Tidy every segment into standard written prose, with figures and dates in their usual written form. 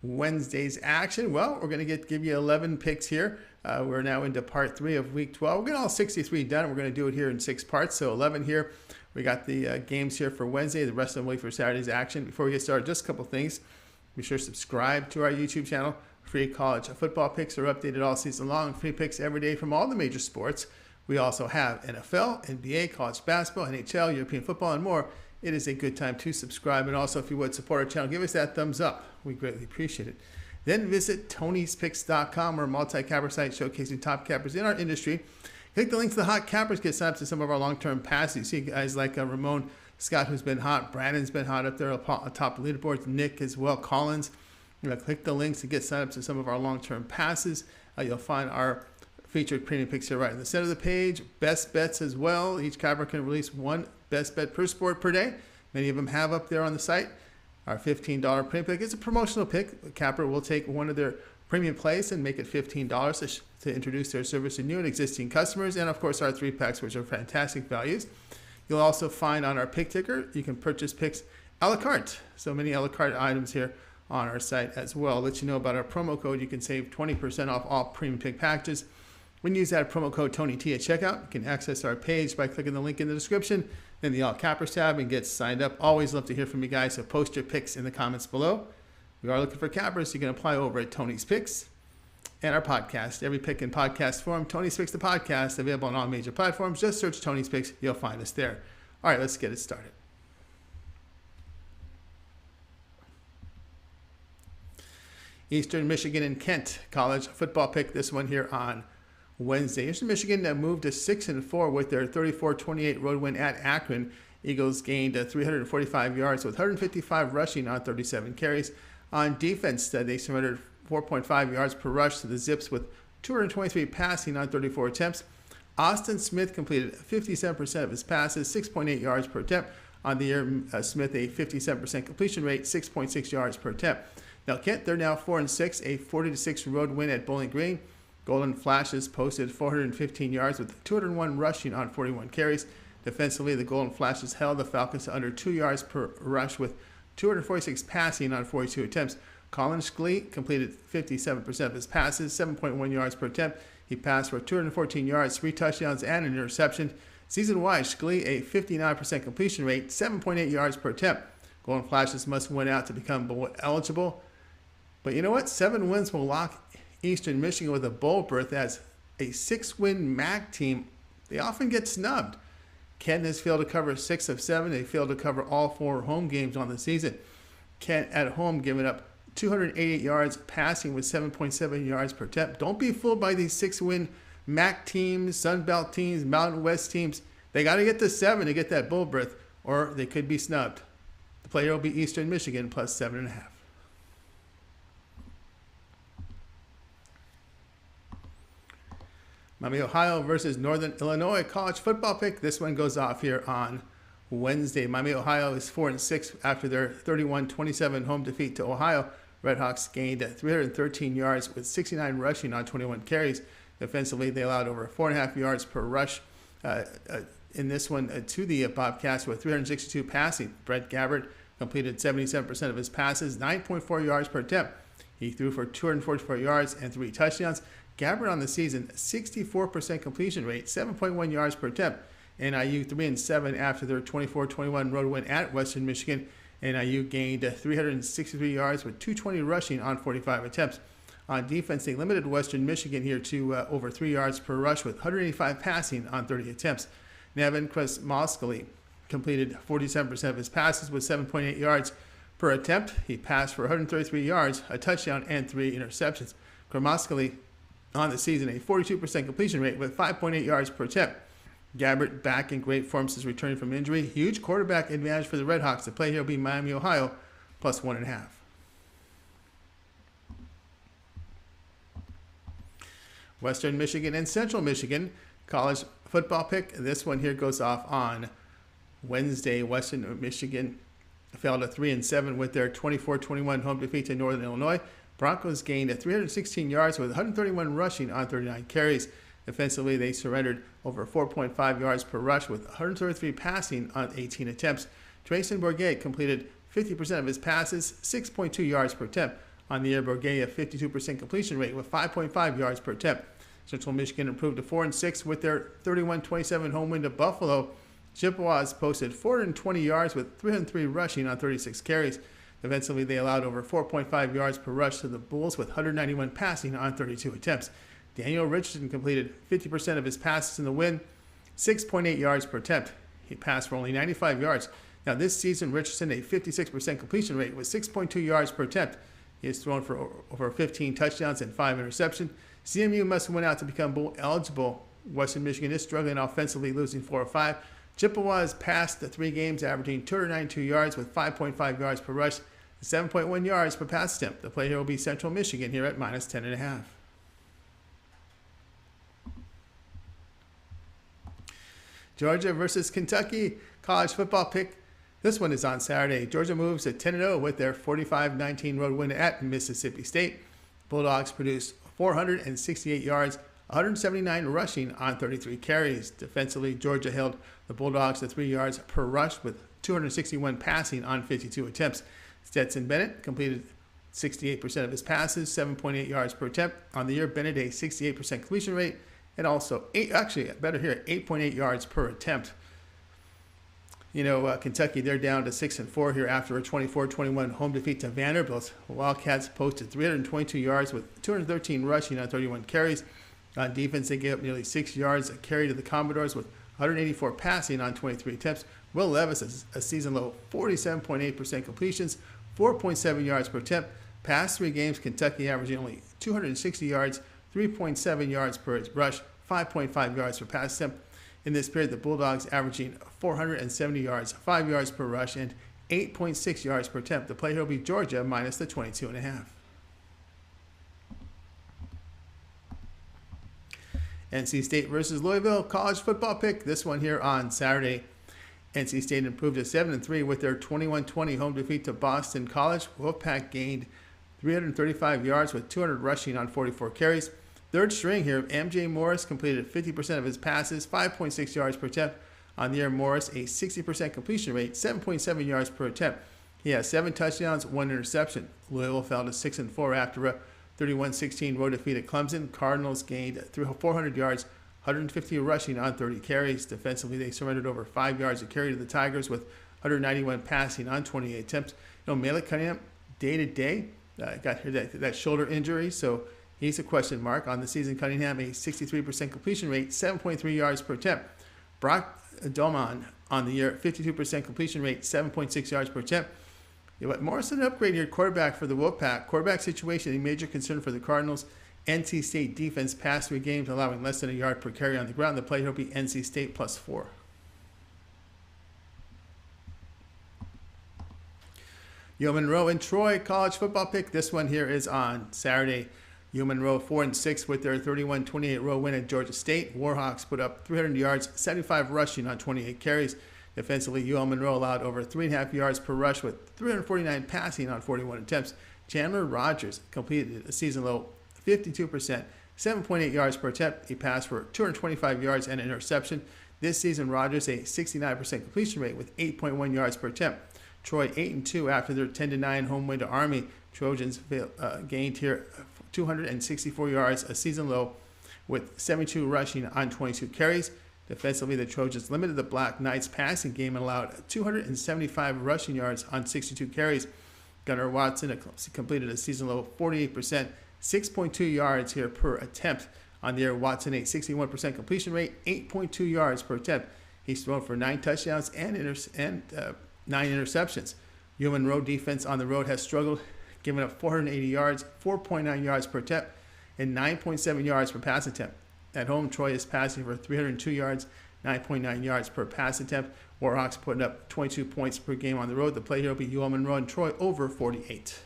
Wednesday's action. Well, we're going to give you 11 picks here. We're now into part 3 of week 12. We're getting all 63 done. We're going to do it here in 6 parts. So 11 here. We got the games here for Wednesday. The rest of them wait for Saturday's action. Before we get started, just a couple things. Be sure to subscribe to our YouTube channel. Free college football picks are updated all season long. Free picks every day from all the major sports. We also have NFL, NBA, college basketball, NHL, European football, and more. It is a good time to subscribe. And also, if you would support our channel, give us that thumbs up. We greatly appreciate it. Then visit Tony'sPicks.com. We're a multi-capper site showcasing top cappers in our industry. Click the link to the hot cappers. Get signed up to some of our long-term passes. You see guys like Ramon Scott, who's been hot. Brandon's been hot up there atop the leaderboards. Nick as well. Collins. Click the links to get signed up to some of our long-term passes. You'll find our featured premium picks here right in the center of the page. Best bets as well. Each capper can release one best bet per sport per day. Many of them have up there on the site. Our $15 premium pick is a promotional pick. The capper will take one of their premium plays and make it $15 to introduce their service to new and existing customers. And of course, our 3 packs, which are fantastic values. You'll also find on our pick ticker, you can purchase picks a la carte. So many a la carte items here on our site as well. I'll let you know about our promo code. You can save 20% off all premium pick packages. When you use that promo code TonyT at checkout, you can access our page by clicking the link in the description, then the All Cappers tab, and get signed up. Always love to hear from you guys, so post your picks in the comments below. We are looking for cappers. You can apply over at Tony's Picks and our podcast. Every pick in podcast form, Tony's Picks the podcast, available on all major platforms. Just search Tony's Picks. You'll find us there. All right, let's get it started. Eastern Michigan and Kent college football pick. This one here on Wednesday. Eastern Michigan moved to 6-4 with their 34-28 road win at Akron. Eagles gained 345 yards with 155 rushing on 37 carries. On defense, they surrendered 4.5 yards per rush to the Zips with 223 passing on 34 attempts. Austin Smith completed 57% of his passes, 6.8 yards per attempt. On the year, Smith a 57% completion rate, 6.6 yards per attempt. Now Kent, they're now 4-6, a 40-6 road win at Bowling Green. Golden Flashes posted 415 yards with 201 rushing on 41 carries. Defensively, the Golden Flashes held the Falcons to under 2 yards per rush with 246 passing on 42 attempts. Colin Schlee completed 57% of his passes, 7.1 yards per attempt. He passed for 214 yards, 3 touchdowns, and an interception. Season-wide, Schlee a 59% completion rate, 7.8 yards per attempt. Golden Flashes must win out to become bowl eligible. But you know what? 7 wins will lock Eastern Michigan with a bowl berth. As a 6-win MAC team, they often get snubbed. Kent has failed to cover 6 of 7. They failed to cover all 4 home games on the season. Kent at home giving up 288 yards passing with 7.7 yards per attempt. Don't be fooled by these 6-win MAC teams, Sun Belt teams, Mountain West teams. They got to get to 7 to get that bowl berth, or they could be snubbed. The player will be Eastern Michigan plus 7.5. Miami, Ohio versus Northern Illinois college football pick. This one goes off here on Wednesday. Miami, Ohio is 4-6 after their 31-27 home defeat to Ohio. Redhawks gained 313 yards with 69 rushing on 21 carries. Defensively, they allowed over 4.5 yards per rush in this one to the Bobcats with 362 passing. Brett Gabbert completed 77% of his passes, 9.4 yards per attempt. He threw for 244 yards and 3 touchdowns. Gabbert on the season, 64% completion rate, 7.1 yards per attempt. NIU 3-7 after their 24-21 road win at Western Michigan. NIU gained 363 yards with 220 rushing on 45 attempts. On defense, they limited Western Michigan here to over 3 yards per rush with 185 passing on 30 attempts. Nevin Krasmoskali completed 47% of his passes with 7.8 yards per attempt. He passed for 133 yards, a touchdown, and 3 interceptions. Krasmoskali on the season, a 42% completion rate with 5.8 yards per attempt. Gabbert back in great form since returning from injury. Huge quarterback advantage for the Redhawks. The play here will be Miami, Ohio, plus 1.5. Western Michigan and Central Michigan college football pick. This one here goes off on Wednesday. Western Michigan fell to 3-7 with their 24-21 home defeat to Northern Illinois. Broncos gained 316 yards with 131 rushing on 39 carries. Defensively, they surrendered over 4.5 yards per rush with 133 passing on 18 attempts. Trayson Bourget completed 50% of his passes, 6.2 yards per attempt. On the year, Bourget a 52% completion rate with 5.5 yards per attempt. Central Michigan improved to 4-6 with their 31-27 home win to Buffalo. Chippewas posted 420 yards with 303 rushing on 36 carries. Defensively, they allowed over 4.5 yards per rush to the Bulls with 191 passing on 32 attempts. Daniel Richardson completed 50% of his passes in the win, 6.8 yards per attempt. He passed for only 95 yards. Now this season, Richardson a 56% completion rate with 6.2 yards per attempt. He has thrown for over 15 touchdowns and 5 interceptions. CMU must win out to become bowl eligible. Western Michigan is struggling offensively, losing 4 of 5. Chippewas passed the 3 games, averaging 292 yards with 5.5 yards per rush, 7.1 yards per pass attempt. The play here will be Central Michigan here at minus 10.5. Georgia versus Kentucky college football pick. This one is on Saturday. Georgia moves to 10-0 with their 45-19 road win at Mississippi State. Bulldogs produced 468 yards, 179 rushing on 33 carries. Defensively, Georgia held the Bulldogs to 3 yards per rush with 261 passing on 52 attempts. Stetson Bennett completed 68% of his passes, 7.8 yards per attempt. On the year, Bennett a 68% completion rate, and also 8.8 yards per attempt. Kentucky, they're down to 6-4 here after a 24-21 home defeat to Vanderbilt. The Wildcats posted 322 yards with 213 rushing on 31 carries. On defense, they gave up nearly 6 yards a carry to the Commodores with 184 passing on 23 attempts. Will Levis has a season-low 47.8% completions, 4.7 yards per attempt. Past 3 games, Kentucky averaging only 260 yards, 3.7 yards per rush, 5.5 yards per pass attempt. In this period, the Bulldogs averaging 470 yards, 5 yards per rush, and 8.6 yards per attempt. The play here will be Georgia minus the 22.5. NC State versus Louisville college football pick. This one here on Saturday. NC State improved to 7-3 with their 21-20 home defeat to Boston College. Wolfpack gained 335 yards with 200 rushing on 44 carries. Third string here, MJ Morris completed 50% of his passes, 5.6 yards per attempt. On the year, Morris a 60% completion rate, 7.7 yards per attempt. He has 7 touchdowns, 1 interception. Louisville fell to 6-4 after a 31-16 road defeat at Clemson. Cardinals gained 400 yards, 150 rushing on 30 carries. Defensively, they surrendered over 5 yards a carry to the Tigers with 191 passing on 28 attempts. Malik Cunningham, day to day, got here that shoulder injury, so he's a question mark. On the season, Cunningham a 63% completion rate, 7.3 yards per attempt. Brock Dolman on the year, 52% completion rate, 7.6 yards per attempt. Morrison upgrade here, quarterback for the Wolfpack. Quarterback situation, a major concern for the Cardinals. NC State defense past 3 games, allowing less than a yard per carry on the ground. The play here will be NC State +4. Monroe and Troy college football pick. This one here is on Saturday. Monroe 4-6 with their 31-28 road win at Georgia State. Warhawks put up 300 yards, 75 rushing on 28 carries. Defensively, Monroe allowed over 3.5 yards per rush with 349 passing on 41 attempts. Chandler Rogers completed a season-low 52%, 7.8 yards per attempt. He passed for 225 yards and an interception. This season, Rogers a 69% completion rate with 8.1 yards per attempt. Troy 8-2 after their 10-9 home win to Army. Trojans gained here 264 yards, a season low, with 72 rushing on 22 carries. Defensively, the Trojans limited the Black Knights passing game and allowed 275 rushing yards on 62 carries. Gunnar Watson completed a season low 48%, 6.2 yards here per attempt. On the year, Watson a 61% completion rate, 8.2 yards per attempt. He's thrown for 9 touchdowns and 9 interceptions. Monroe defense on the road has struggled, giving up 480 yards, 4.9 yards per attempt, and 9.7 yards per pass attempt. At home, Troy is passing for 302 yards, 9.9 yards per pass attempt. Warhawks putting up 22 points per game on the road. The play here will be Monroe and Troy over 48.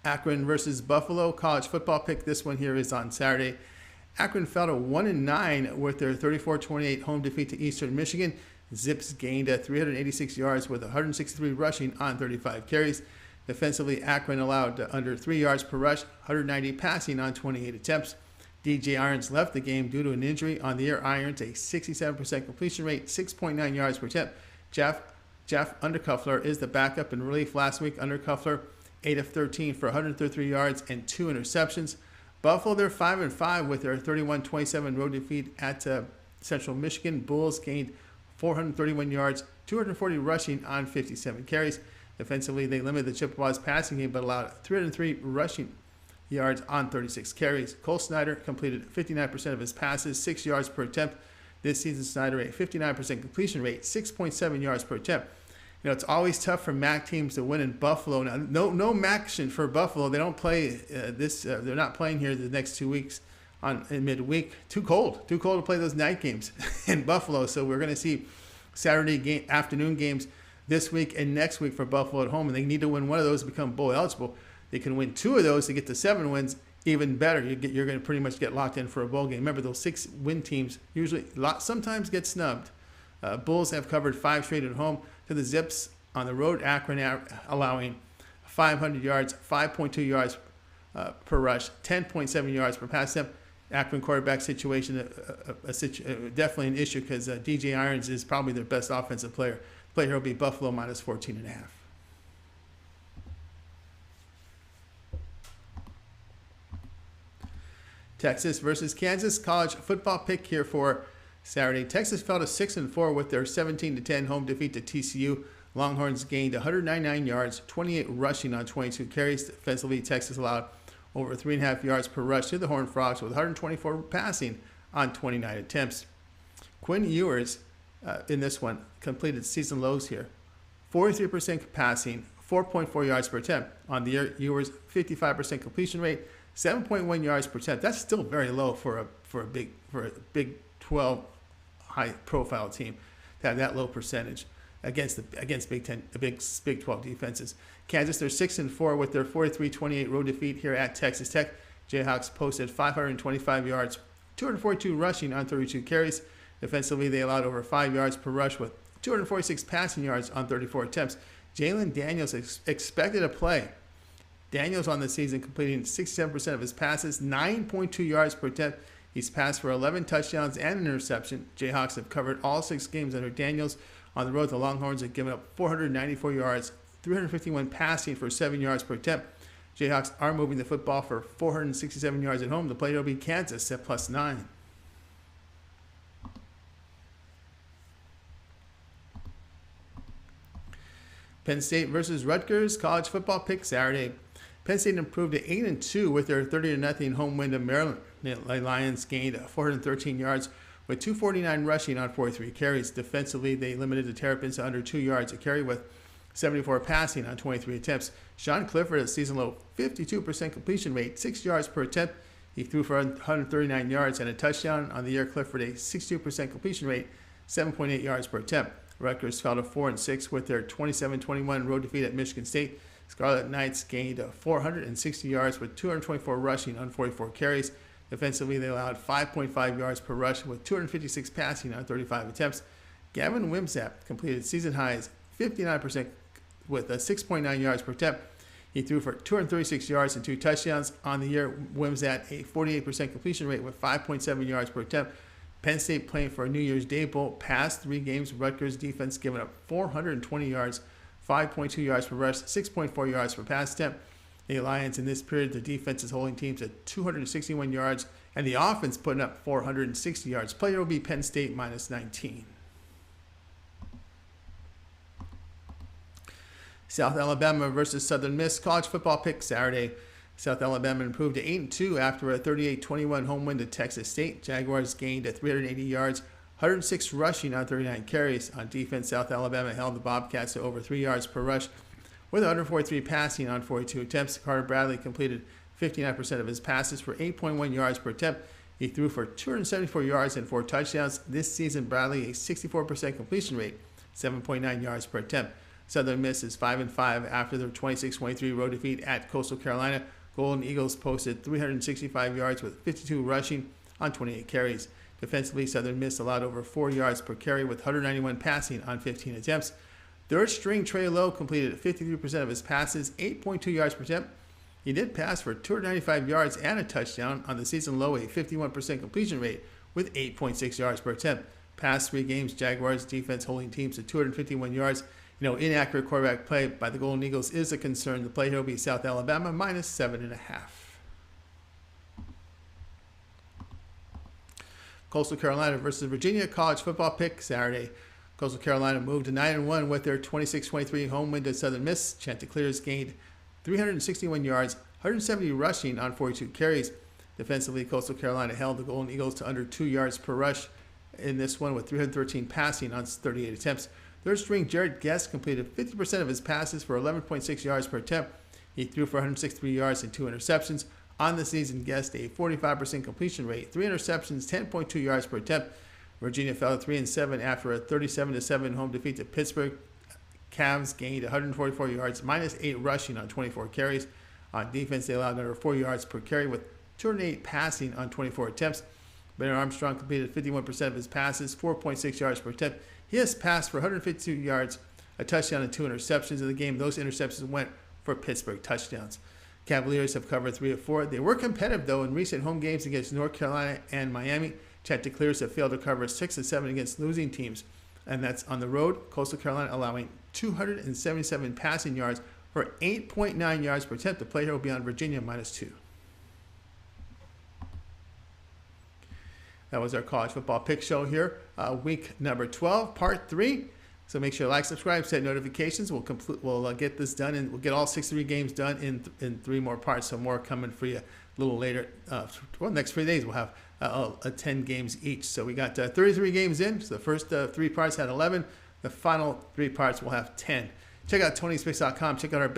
Akron versus Buffalo college football pick. This one here is on Saturday. Akron fell to 1-9 with their 34-28 home defeat to Eastern Michigan. Zips gained 386 yards with 163 rushing on 35 carries. Defensively, Akron allowed under 3 yards per rush, 190 passing on 28 attempts. DJ Irons left the game due to an injury. On the year, Irons a 67% completion rate, 6.9 yards per attempt. Jeff Undercuffler is the backup in relief last week. Undercuffler, 8 of 13 for 133 yards and 2 interceptions. Buffalo, they're 5-5 with their 31-27 road defeat at Central Michigan. Bulls gained 431 yards, 240 rushing on 57 carries. Defensively, they limited the Chippewas passing game but allowed 303 rushing yards on 36 carries. Cole Snyder completed 59% of his passes, 6 yards per attempt. This season, Snyder, a 59% completion rate, 6.7 yards per attempt. You know, it's always tough for MAC teams to win in Buffalo. Now, no MAC action for Buffalo. They don't play they're not playing here the next 2 weeks in midweek. Too cold to play those night games in Buffalo. So we're going to see Saturday afternoon games this week and next week for Buffalo at home, and they need to win one of those to become bowl eligible. They can win 2 of those to get to 7 wins. Even better, you're going to pretty much get locked in for a bowl game. Remember, those 6-win teams sometimes get snubbed. Bulls have covered 5 straight at home to the Zips on the road. Akron allowing 500 yards, 5.2 yards per rush, 10.7 yards per pass attempt. Akron quarterback situation, definitely an issue because DJ Irons is probably their best offensive player. Play here will be Buffalo minus 14.5. Texas versus Kansas, college football pick here for Saturday. Texas fell to 6-4 with their 17-10 home defeat to TCU. Longhorns gained 199 yards, 28 rushing on 22 carries. Defensively, Texas allowed over 3.5 yards per rush to the Horned Frogs with 124 passing on 29 attempts. Quinn Ewers in this one completed season lows here. 43% passing, 4.4 yards per attempt. On the year, Ewers 55% completion rate, 7.1 yards per attempt. That's still very low for a Big 12 high profile team to have that low percentage against Big 12 defenses. Kansas, they're 6-4 with their 43-28 road defeat here at Texas Tech. Jayhawks posted 525 yards, 242 rushing on 32 carries. Defensively, they allowed over 5 yards per rush with 246 passing yards on 34 attempts. Jalen Daniels expected to play. Daniels on the season completing 67% of his passes, 9.2 yards per attempt. He's passed for 11 touchdowns and an interception. Jayhawks have covered all 6 games under Daniels. On the road, the Longhorns have given up 494 yards, 351 passing for 7 yards per attempt. Jayhawks are moving the football for 467 yards at home. The play will be Kansas at +9. Penn State versus Rutgers, college football pick Saturday. Penn State improved to 8-2 with their 30-0 home win to Maryland. The Lions gained 413 yards with 249 rushing on 43 carries. Defensively, they limited the Terrapins to under 2 yards a carry with 74 passing on 23 attempts. Sean Clifford, a season low 52% completion rate, 6 yards per attempt. He threw for 139 yards and a touchdown. On the year, Clifford a 62% completion rate, 7.8 yards per attempt. Rutgers fell to 4-6 with their 27-21 road defeat at Michigan State. Scarlet Knights gained 460 yards with 224 rushing on 44 carries. Defensively, they allowed 5.5 yards per rush with 256 passing on 35 attempts. Gavin Wimsatt completed season highs 59% with 6.9 yards per attempt. He threw for 236 yards and 2 touchdowns. On the year, Wimsatt a 48% completion rate with 5.7 yards per attempt. Penn State playing for a New Year's Day Bowl. Past 3 games, Rutgers defense giving up 420 yards, 5.2 yards per rush, 6.4 yards per pass attempt. The Lions in this period, the defense is holding teams at 261 yards, and the offense putting up 460 yards. Player will be Penn State -19. South Alabama versus Southern Miss, college football pick Saturday. South Alabama improved to 8-2 after a 38-21 home win to Texas State. Jaguars gained 380 yards, 106 rushing on 39 carries. On defense, South Alabama held the Bobcats to over 3 yards per rush with 143 passing on 42 attempts. Carter Bradley completed 59% of his passes for 8.1 yards per attempt. He threw for 274 yards and 4 touchdowns. This season, Bradley a 64% completion rate, 7.9 yards per attempt. Southern Miss is 5-5 after their 26-23 road defeat at Coastal Carolina. Golden Eagles posted 365 yards with 52 rushing on 28 carries. Defensively, Southern Miss allowed over 4 yards per carry with 191 passing on 15 attempts. Third string Trey Lowe completed 53% of his passes, 8.2 yards per attempt. He did pass for 295 yards and a touchdown. On the season low, a 51% completion rate with 8.6 yards per attempt. Past 3 games, Jaguars defense holding teams to 251 yards. Inaccurate quarterback play by the Golden Eagles is a concern. The play here will be South Alabama minus 7.5. Coastal Carolina versus Virginia college football pick Saturday. Coastal Carolina moved to 9-1 with their 26-23 home win to Southern Miss. Chanticleers gained 361 yards, 170 rushing on 42 carries. Defensively, Coastal Carolina held the Golden Eagles to under 2 yards per rush in this one with 313 passing on 38 attempts. Third string Jared Guest completed 50% of his passes for 11.6 yards per attempt. He threw for 163 yards and 2 interceptions. On the season, Guest a 45% completion rate, 3 interceptions, 10.2 yards per attempt. Virginia fell to 3-7 after a 37-7 home defeat to Pittsburgh. Cavs gained 144 yards, minus 8 rushing on 24 carries. On defense, they allowed under 4 yards per carry with 208 passing on 24 attempts. Bernard Armstrong completed 51% of his passes, 4.6 yards per attempt. He has passed for 152 yards, a touchdown, and 2 interceptions in the game. Those interceptions went for Pittsburgh touchdowns. Cavaliers have covered 3 of 4. They were competitive, though, in recent home games against North Carolina and Miami. Chanticleers have failed to cover 6 of 7 against losing teams, and that's on the road. Coastal Carolina allowing 277 passing yards for 8.9 yards per attempt. The play here will be on Virginia minus 2. That was our college football pick show here, week number 12, part 3. So make sure to like, subscribe, set notifications. We'll get this done, and we'll get all 63 games done in 3 more parts. So more coming for you a little later. Next 3 days we'll have 10 games each. So we got 33 games in. So the first 3 parts had 11. The final 3 parts will have 10. Check out TonySpix.com. Check out our best.